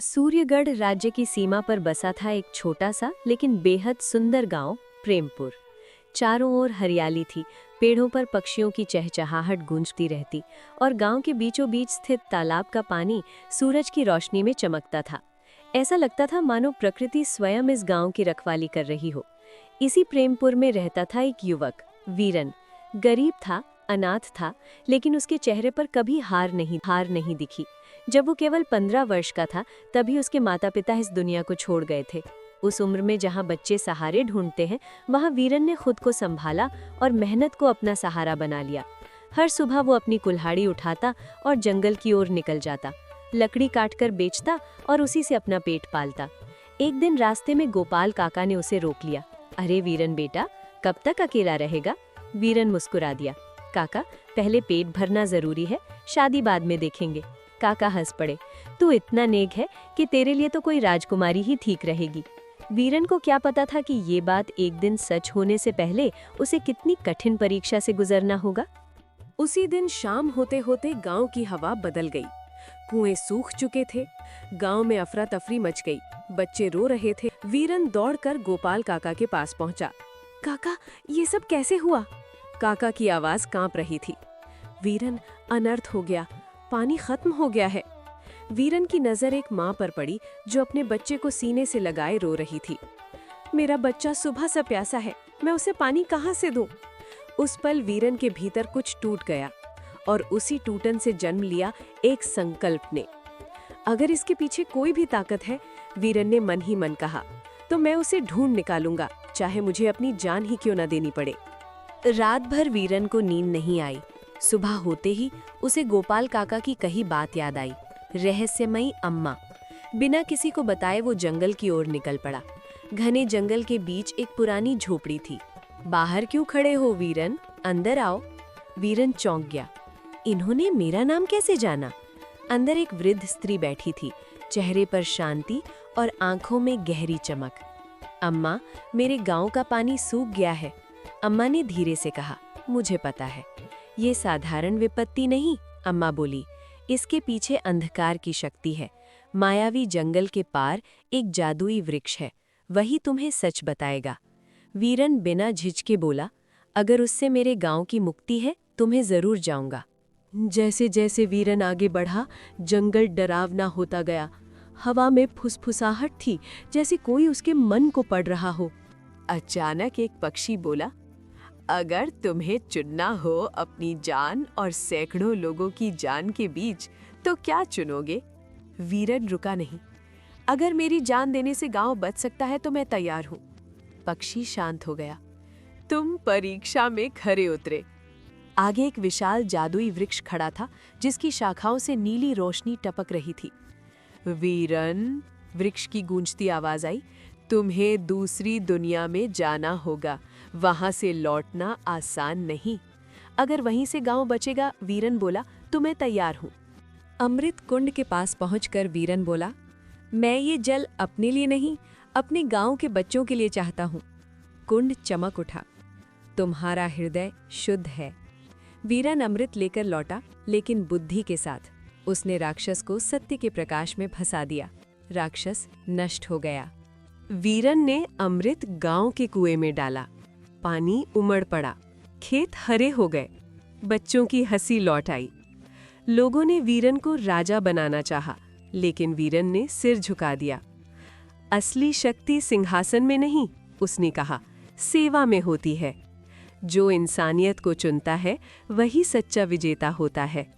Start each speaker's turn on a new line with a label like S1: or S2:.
S1: सूर्यगढ़ राज्य की सीमा पर बसा था एक छोटा सा लेकिन बेहद सुंदर गांव प्रेमपुर। चारों ओर हरियाली थी, पेड़ों पर पक्षियों की चहचहाहट गूंजती रहती और गांव के बीचों बीच स्थित तालाब का पानी सूरज की रोशनी में चमकता था। ऐसा लगता था मानो प्रकृति स्वयं इस गांव की रखवाली कर रही हो। इसी प्रेमपुर में रहता था एक युवक, वीरन। गरीब था, अनाथ था, लेकिन उसके चेहरे पर कभी हार नहीं दिखी। जब वो केवल 15 वर्ष का था, तभी उसके माता पिता इस दुनिया को छोड़ गए थे। उस उम्र में जहाँ बच्चे सहारे ढूंढते हैं, वहाँ वीरन ने खुद को संभाला और मेहनत को अपना सहारा बना लिया। हर सुबह वो अपनी कुल्हाड़ी उठाता और जंगल की ओर निकल जाता, लकड़ी काटकर बेचता और उसी से अपना पेट पालता। एक दिन रास्ते में गोपाल काका ने उसे रोक लिया। अरे वीरन बेटा, कब तक अकेला रहेगा? वीरन मुस्कुरा दिया। काका, पहले पेट भरना जरूरी है, शादी बाद में देखेंगे। काका हंस पड़े। तू इतना नेक है कि तेरे लिए तो कोई राजकुमारी ही ठीक रहेगी। वीरन को क्या पता था कि ये बात एक दिन सच होने से पहले उसे कितनी कठिन परीक्षा से गुजरना होगा।
S2: उसी दिन शाम होते होते गांव की हवा बदल गई। कुएं सूख चुके थे, गांव में अफरा तफरी मच गई, बच्चे रो रहे थे। वीरन दौड़कर गोपाल काका के पास पहुंचा। काका, ये सब कैसे हुआ? काका की आवाज कांप रही थी। वीरन, अनर्थ हो गया, पानी खत्म हो गया है। वीरन की नजर एक माँ पर पड़ी जो अपने बच्चे को सीने से लगाए रो रही थी। मेरा बच्चा सुबह से प्यासा है, मैं उसे पानी कहाँ से दूं? उस पल वीरन के भीतर कुछ टूट गया और उसी टूटन से जन्म लिया एक संकल्प ने। अगर इसके पीछे कोई भी ताकत है, वीरन ने मन ही मन कहा, तो मैं उसे ढूंढ निकालूंगा, चाहे मुझे अपनी जान ही क्यों न देनी पड़े। रात भर वीरन को नींद नहीं आई। सुबह होते ही उसे गोपाल काका की कही बात याद आई। रहस्यमयी अम्मा। बिना किसी को बताए वो जंगल की ओर निकल पड़ा। घने जंगल के बीच एक पुरानी झोपड़ी थी। बाहर क्यों खड़े हो वीरन, अंदर आओ। वीरन चौंक गया। इन्होंने मेरा नाम कैसे जाना? अंदर एक वृद्ध स्त्री बैठी थी, चेहरे पर शांति और आंखों में गहरी चमक। अम्मा, मेरे गांव का पानी सूख गया है। अम्मा ने धीरे से कहा। मुझे पता है, ये साधारण विपत्ति नहीं, अम्मा बोली। इसके पीछे अंधकार की शक्ति है। मायावी जंगल के पार एक जादुई वृक्ष है, वही तुम्हें सच बताएगा। वीरन बिना झिझके बोला, अगर उससे मेरे गांव की मुक्ति है, तुम्हें जरूर जाऊंगा। जैसे जैसे वीरन आगे बढ़ा, जंगल डरावना होता गया। हवा में फुसफुसाहट थी, जैसे कोई उसके मन को पढ़ रहा हो। अचानक एक पक्षी बोला, अगर तुम्हें चुनना हो अपनी जान और सैकड़ों लोगों की जान के बीच, तो क्या चुनोगे? वीरन रुका नहीं। अगर मेरी जान देने से गांव बच सकता है तो मैं तैयार हूं। पक्षी शांत हो गया। तुम परीक्षा में खरे उतरे। आगे एक विशाल जादुई वृक्ष खड़ा था, जिसकी शाखाओं से नीली रोशनी टपक रही थी। वीरन, वृक्ष की गूंजती आवाज आई, तुम्हें दूसरी दुनिया में जाना होगा, वहां से लौटना आसान नहीं। अगर वहीं से गांव बचेगा, वीरन बोला, तो मैं तैयार हूं। अमृत कुंड के पास पहुंचकर वीरन बोला, मैं ये जल अपने लिए नहीं, अपने गांव के बच्चों के लिए चाहता हूं। कुंड चमक उठा। तुम्हारा हृदय शुद्ध है। वीरन अमृत लेकर लौटा, लेकिन बुद्धि के साथ। उसने राक्षस को सत्य के प्रकाश में फंसा दिया। राक्षस नष्ट हो गया। वीरन ने अमृत गांव के कुएं में डाला। पानी उमड़ पड़ा, खेत हरे हो गए, बच्चों की हंसी लौट आई। लोगों ने वीरन को राजा बनाना चाहा, लेकिन वीरन ने सिर झुका दिया। असली शक्ति सिंहासन में नहीं, उसने कहा, सेवा में होती है। जो इंसानियत को चुनता है, वही सच्चा विजेता होता है।